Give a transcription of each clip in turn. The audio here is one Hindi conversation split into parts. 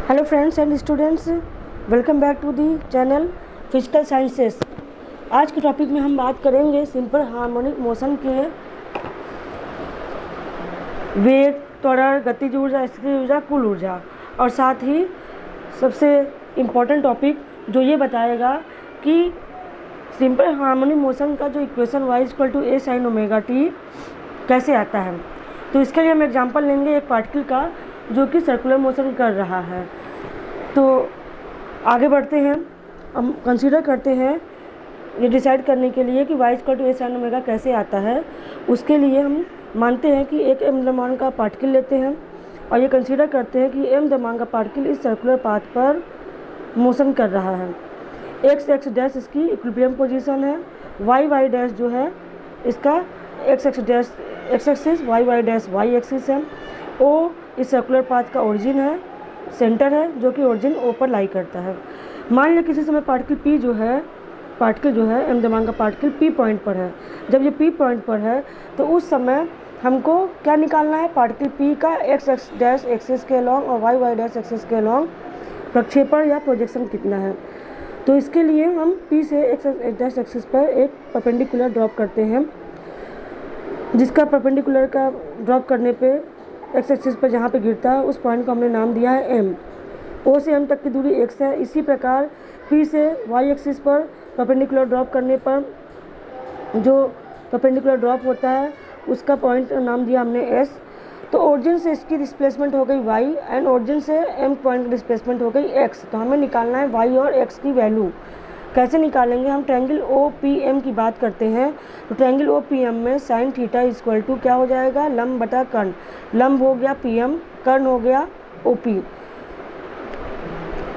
Hello friends and students, welcome back to the channel physical sciences. आज के टॉपिक में हम बात करेंगे सिंपल हार्मोनिक मोशन के वेग, त्वरण, गतिज ऊर्जा, स्थितिज ऊर्जा, कुल ऊर्जा, और साथ ही सबसे इम्पॉर्टेंट टॉपिक जो ये बताएगा कि सिंपल हार्मोनिक मोशन का जो equation y = a sin omega T कैसे आता है। तो इसके लिए हम एग्जांपल लेंगे एक पार्टिकल का जो कि सर्कुलर मोशन कर रहा है। तो आगे बढ़ते हैं, हम कंसीडर करते हैं ये डिसाइड करने के लिए कि y = a sin ओमेगा कैसे आता है। उसके लिए हम मानते हैं कि एक m द्रव्यमान का पार्टिकल लेते हैं और ये कंसीडर करते हैं कि m द्रव्यमान का पार्टिकल इस सर्कुलर पाथ पर मोशन कर रहा है। x डैश इसकी इक्विलिब्रियम पोजीशन है, y डैश जो है इसका x axis, y dash y axis है, o इस सर्कुलर पाथ का ओरिजिन है, सेंटर है जो कि ओरिजिन ओ पर लाई करता है। मान लिया किसी समय पार्टिकल जो है m द्रव्यमान का पार्टिकल p पॉइंट पर है। जब ये p पॉइंट पर है तो उस समय हमको क्या निकालना है, पार्टिकल p का x डैश एक्सिस के अलॉन्ग और y डैश एक्सिस के अलॉन्ग प्रक्षेपण या प्रोजेक्शन कितना है। तो इसके लिए हम p से x डैश एक्सिस पर एक परपेंडिकुलर ड्रॉप करते हैं, जिसका परपेंडिकुलर का ड्रॉप करने पे x एक्सिस पर जहाँ पे गिरता है उस पॉइंट को हमने नाम दिया है m। o से m तक की दूरी x है। इसी प्रकार p से y एक्सिस पर परपेंडिकुलर ड्रॉप करने पर जो परपेंडिकुलर ड्रॉप होता है उसका पॉइंट नाम दिया हमने s। तो ओरिजिन से इसकी डिस्प्लेसमेंट हो गई y एंड ओरिजिन से m पॉइंट की डिस्प्लेसमेंट हो गई x। तो हमें निकालना है y और x की वैल्यू। कैसे निकालेंगे, हम ट्रायंगल OPM की बात करते हैं। तो ट्रायंगल OPM में साइन थीटा इक्वल टू क्या हो जाएगा, लंब बटा कर्ण। लंब हो गया PM, कर्ण हो गया OP।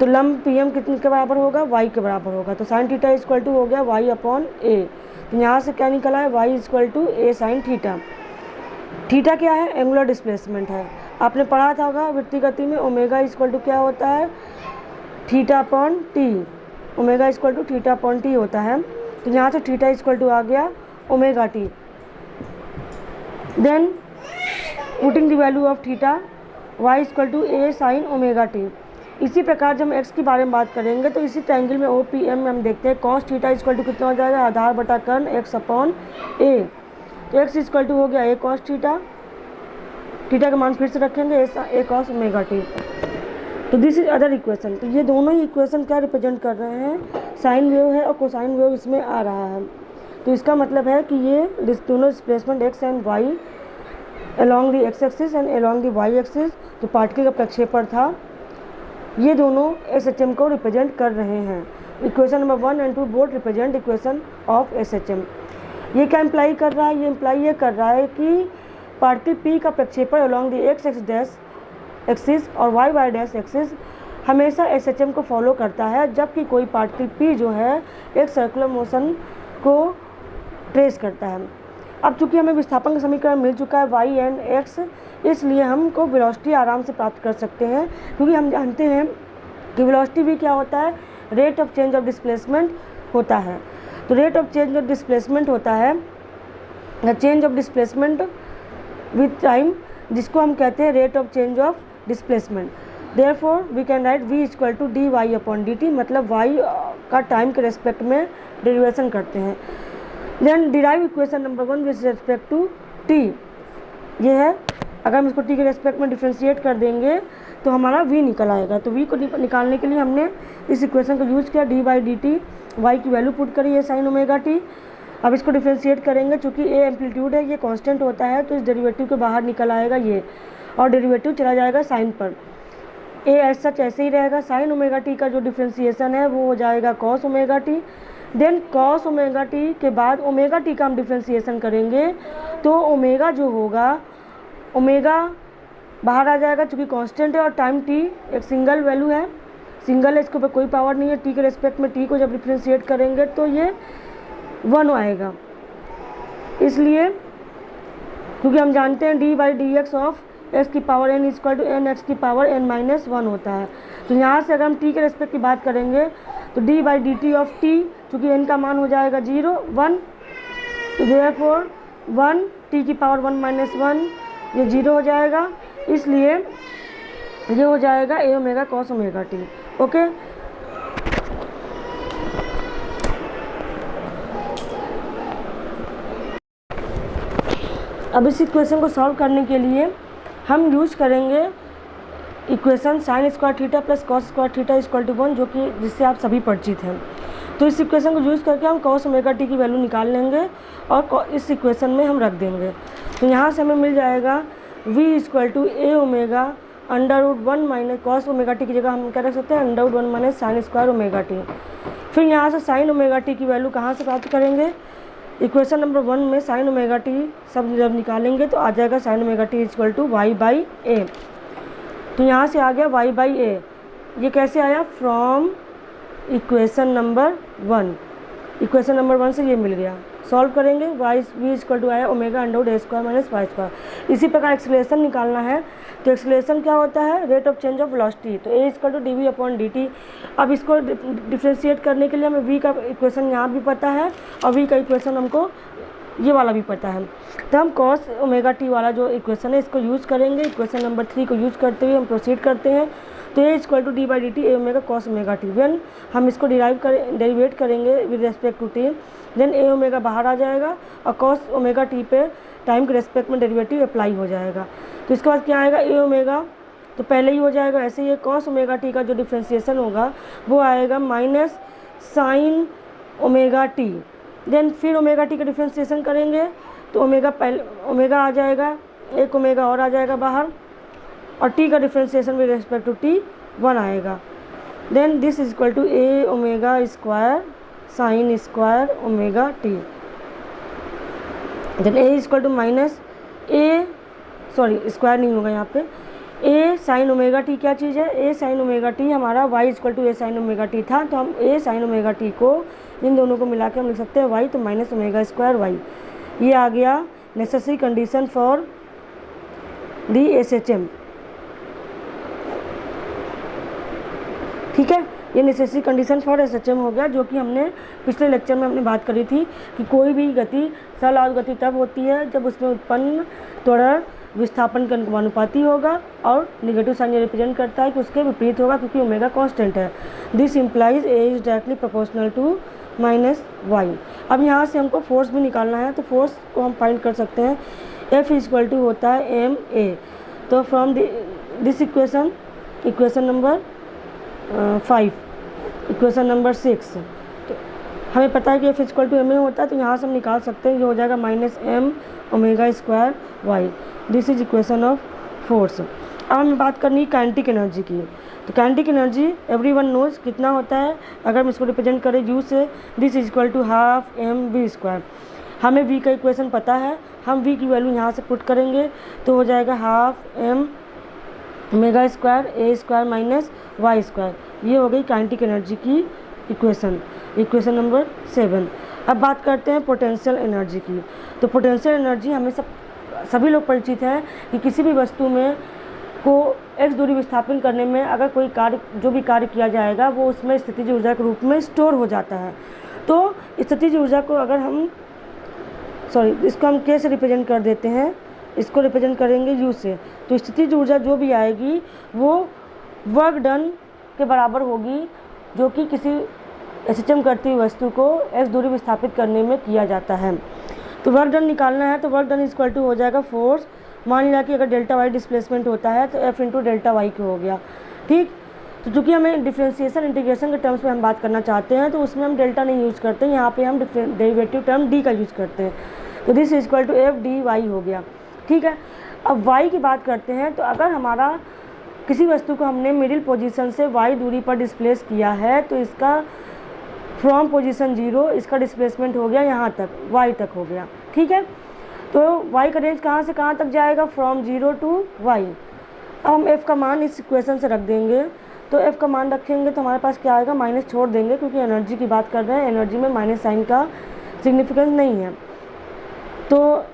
तो लंब PM कितने के बराबर होगा, y के बराबर होगा। तो साइन थीटा इक्वल टू हो गया y/a। तो यहाँ से क्या निकला है, y = a sin theta. Theta क्या है, एंगुलर डिस्प्लेसमेंट है। आपने पढ़ा था होगा वृत्तीय गति में ओमेगा इक्वल टू क्या होता है, θ/t। Omega equal to θ/t होता है। तो यहाँ से थीटा इक्वल टू आ गया omega T. Then putting the value of theta, y = a sin omega T. इसी प्रकार जब हम x के बारे में बात करेंगे तो इसी ट्रायंगल में OPM में हम देखते हैं cos थीटा इक्वल टू कितना हो जाएगा, आधार बटा कर्ण x/a। तो x इक्वल टू हो गया a cos थीटा। थीटा का मान फिर से रखेंगे a cos ओमेगा टी। तो दिस इज अदर इक्वेशन। तो ये दोनों ही इक्वेशन क्या रिप्रेजेंट कर रहे हैं, साइन वेव है और कोसाइन वेव इसमें आ रहा है। तो इसका मतलब है कि ये दोनों displacement x and y along the x axis and along the y axis जो पार्टिकल का प्रक्षेपण था, ये दोनों SHM को रिप्रेजेंट कर रहे हैं। Equation number 1 and 2 both represent equation of SHM। ये क्या इम्प्लाई कर रहा है, ये इम्प्लाई ये कर रहा है कि पार्टिकल P का प्रक्षेपण along the x dash axis और y डैश एक्सिस हमेशा SHM को फॉलो करता है, जबकि कोई पार्टिकल P जो है एक सर्कुलर मोशन को ट्रेस करता है। अब चूंकि हमें विस्थापन का समीकरण मिल चुका है y एंड x, इसलिए हमको वेलोसिटी आराम से प्राप्त कर सकते हैं, क्योंकि हम जानते हैं कि वेलोसिटी भी क्या होता है, rate of change of displacement होता है। तो rate of change of displacement होता है change of displacement with time, जिसको हम कहते हैं rate of change of displacement. Therefore we can write v = dy/dt, मतलब y का टाइम के रेस्पेक्ट में डेरिवेशन करते हैं। Then derive equation number 1 with respect to t। ये है, अगर हम इसको t के रेस्पेक्ट में डिफ्रेंशिएट कर देंगे तो हमारा v निकल आएगा। तो v को निकालने के लिए हमने इस इक्वेशन को यूज़ किया, d/dt, y की वैल्यू पुट करी है sin ओमेगा t। अब इसको डिफ्रेंशिएट करेंगे, चूँकि a एम्पलीट्यूड है, ये कांस्टेंट होता है, तो इस डेरिवेटिव के बाहर निकल आएगा ये, और डेरिवेटिव चला जाएगा साइन पर। a एज सच ऐसे ही रहेगा। साइन ओमेगा टी का जो डिफ्रेंशिएशन है वो हो जाएगा cos omega T. Then cos omega T के बाद ओमेगा टी का हम डिफ्रेंशिएशन करेंगे तो ओमेगा जो होगा, ओमेगा बाहर आ जाएगा चूँकि कांस्टेंट है और टाइम t एक सिंगल वैल्यू है, सिंगल है, इसके ऊपर कोई पावर नहीं है। t के रेस्पेक्ट में t को जब डिफ्रेंशिएट करेंगे तो ये 1 आएगा। इसलिए क्योंकि हम जानते हैं d/dx ऑफ x की power n equal to n x की पावर n-1 होता है। तो यहाँ से अगर हम t के रेस्पेक्ट की बात करेंगे तो d/dt ऑफ t, चूँकि n का मान हो जाएगा 0, 1, तो देयरफॉर 1 t की पावर 1 - 1 ये 0 हो जाएगा। इसलिए ये हो जाएगा A omega cos omega T. Okay, अब इस इक्वेशन को सॉल्व करने के लिए हम यूज करेंगे equation sine square theta plus cos square theta equal to 1, जो कि जिससे आप सभी परिचित हैं। तो इस इक्वेशन को यूज़ करके हम कॉस ओमेगा टी की वैल्यू निकाल लेंगे और इस इक्वेशन में हम रख देंगे। तो यहाँ से हमें मिल जाएगा v equal to A omega under root 1 minus cos omega T की जगह हम क्या रख सकते हैं, under root 1 minus sine square omega T. फिर यहाँ से साइन ओमेगा टी की वैल्यू कहाँ से प्राप्त करेंगे, इक्वेशन नंबर 1 में साइन ओमेगा टी सब जब निकालेंगे तो आ जाएगा sine omega T equal to Y by A. तो यहाँ से आ गया वाई बाई ए। ये कैसे आया, from equation number 1, equation number 1 से ये मिल गया। सॉल्व करेंगे, वाई वी इक्वल टू आया ओमेगा अंडर रूट ए स्क्वायर माइनस वाई स्क्वायर। इसी प्रकार एक्सेलरेशन निकालना है, तो एक्सेलरेशन क्या होता है, rate of change of velocity. तो A equal to D V upon D T. अब इसको डिफ्रेंशिएट करने के लिए हमें वी का इक्वेशन यहाँ भी पता है और वी का इक्वेशन हमको ये वाला भी पता है। तो हम कॉस ओमेगा टी वाला जो इक्वेशन है इसको यूज़ करेंगे। इक्वेशन नंबर 3 को यूज़ करते हुए हम प्रोसीड करते हैं। तो A equal to D by D T A omega cos omega T. When हम इसको डेरिवेट करेंगे with respect to T, then A omega बाहर आ जाएगा और कॉस ओमेगा टी पे टाइम के रेस्पेक्ट में डेरिवेटिव अप्लाई हो जाएगा। तो इसके बाद क्या आएगा, ए ओमेगा तो पहले ही हो जाएगा, ऐसे ही कॉस ओमेगा टी का जो डिफ्रेंसिएशन होगा वो आएगा minus sine omega T. Then फिर ओमेगा टी का डिफ्रेंसिएशन करेंगे तो ओमेगा आ जाएगा, एक ओमेगा और आ जाएगा बाहर और टी का differentiation with respect to T 1 आएगा। Then this is equal to A omega square sine square omega T. Then A is equal to minus A, sorry square नहीं होगा यहाँ पे, ए साइन ओमेगा टी क्या चीज़ है, ए साइन ओमेगा टी हमारा Y equal to A sine omega T था। तो हम ए साइन ओमेगा टी को इन दोनों को मिला के हम लिख सकते हैं वाई, तो माइनस ओमेगा स्क्वायर वाई। ये आ गया necessary condition for the SHM. ठीक है, ये नेसेसरी कंडीशन फॉर एसएचएम हो गया, जो कि हमने पिछले लेक्चर में हमने बात करी थी कि कोई भी गति सरल गति तब होती है जब उसमें उत्पन्न त्वरण विस्थापन के अनुपाती होगा और निगेटिव साइन ये रिप्रेजेंट करता है कि उसके विपरीत होगा, क्योंकि ओमेगा कांस्टेंट है। This implies A is directly proportional to minus Y. अब यहाँ से हमको फोर्स भी निकालना है, तो फोर्स को हम फाइंड कर सकते हैं, एफ इक्वल टू होता है एम ए। तो from this equation, equation number 5, equation number 6, तो हमें पता है कि F equal to M A होता है, तो यहाँ से हम निकाल सकते हैं, ये हो जाएगा minus M omega square Y. This is equation of force. अब हमें बात करनी है काइनेटिक एनर्जी की। तो काइनेटिक एनर्जी एवरीवन नोज कितना होता है, अगर हम इसको रिप्रेजेंट करें यू से, this is equal to half M V square. हमें वी का इक्वेशन पता है, हम वी की वैल्यू यहाँ से पुट करेंगे तो हो जाएगा half M omega square A square minus Y square. ये हो गई काइनेटिक एनर्जी की इक्वेशन, इक्वेशन नंबर 7। अब बात करते हैं पोटेंशियल एनर्जी की। तो पोटेंशियल एनर्जी हमें सभी लोग परिचित हैं कि किसी भी वस्तु में को एक्स दूरी विस्थापन करने में अगर कोई कार्य, जो भी कार्य किया जाएगा वो उसमें स्थितिज ऊर्जा के रूप में स्टोर हो जाता है। तो स्थितिज ऊर्जा को अगर हम इसको हम के से रिप्रेजेंट कर देते हैं, इसको रिप्रेजेंट करेंगे यू से। तो स्थितिज ऊर्जा जो भी आएगी वो वर्क डन के बराबर होगी, जो कि किसी एसएचएम करती हुई वस्तु को एक्स दूरी विस्थापित करने में किया जाता है। तो वर्क डन निकालना है, तो वर्क डन इक्वल टू हो जाएगा फोर्स। मान लिया कि अगर डेल्टा वाई डिस्प्लेसमेंट होता है तो एफ इंटू डेल्टा वाई के हो गया। ठीक, तो चूँकि हमें डिफ्रेंशिएशन इंटीग्रेशन के टर्म्स में हम बात करना चाहते हैं तो उसमें हम डेल्टा नहीं यूज़ करते, यहाँ पे हम डेरिवेटिव टर्म डी का यूज़ करते हैं। तो this is equal to F D Y हो गया। ठीक है, अब वाई की बात करते हैं। तो अगर हमारा किसी वस्तु को हमने मिडिल पोजीशन से वाई दूरी पर डिस्प्लेस किया है तो इसका फ्रॉम पोजीशन 0 इसका डिस्प्लेसमेंट हो गया यहाँ तक, वाई तक हो गया। ठीक है, तो वाई का रेंज कहाँ से कहाँ तक जाएगा, फ्रॉम 0 टू वाई। अब हम एफ़ का मान इस इक्वेशन से रख देंगे, तो एफ़ का मान रखेंगे तो हमारे पास क्या आएगा, माइनस छोड़ देंगे क्योंकि एनर्जी की बात कर रहे हैं, एनर्जी में माइनस साइन का सिग्निफिकेंस नहीं है। तो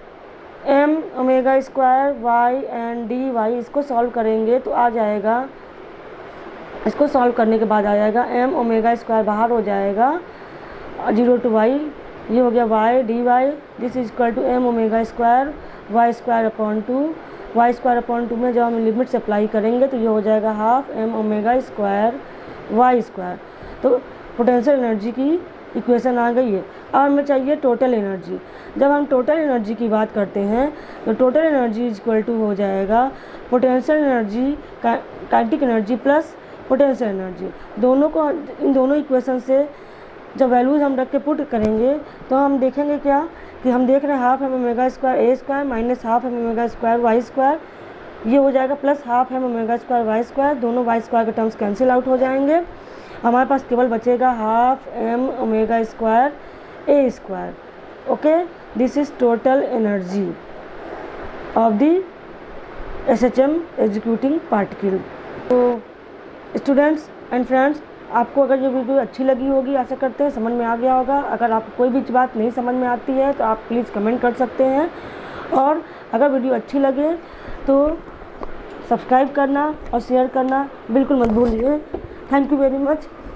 M omega square Y and D Y, इसको सॉल्व करेंगे तो आ जाएगा, इसको सॉल्व करने के बाद आ जाएगा एम ओमेगा स्क्वायर बाहर हो जाएगा 0 टू वाई, ये हो गया Y D Y. This is equal to M omega square Y square upon 2 Y square upon 2 में जब हम लिमिट्स अप्लाई करेंगे तो ये हो जाएगा half M omega square Y square. तो पोटेंशियल एनर्जी की इक्वेशन आ गई है। अब हमें चाहिए टोटल एनर्जी। जब हम टोटल एनर्जी की बात करते हैं तो total energy is equal to हो जाएगा potential energy kinetic energy plus potential energy. दोनों को, इन दोनों इक्वेशन से जब वैल्यूज हम रख के पुट करेंगे तो हम देखेंगे क्या कि हम देख रहे हैं half M omega square A square minus half M omega square Y square, ये हो जाएगा plus half M omega square Y square. दोनों वाई स्क्वायर के टर्म्स कैंसिल आउट हो जाएंगे। हमारे पास केवल बचेगा half M omega square A square. Okay, this is total energy of the SHM executing particle. तो स्टूडेंट्स एंड फ्रेंड्स, आपको अगर ये वीडियो अच्छी लगी होगी, आशा करते हैं समझ में आ गया होगा। अगर आपको कोई भी बात नहीं समझ में आती है तो आप प्लीज़ कमेंट कर सकते हैं, और अगर वीडियो अच्छी लगे तो सब्सक्राइब करना और शेयर करना बिल्कुल मत भूलिए। Thank you very much.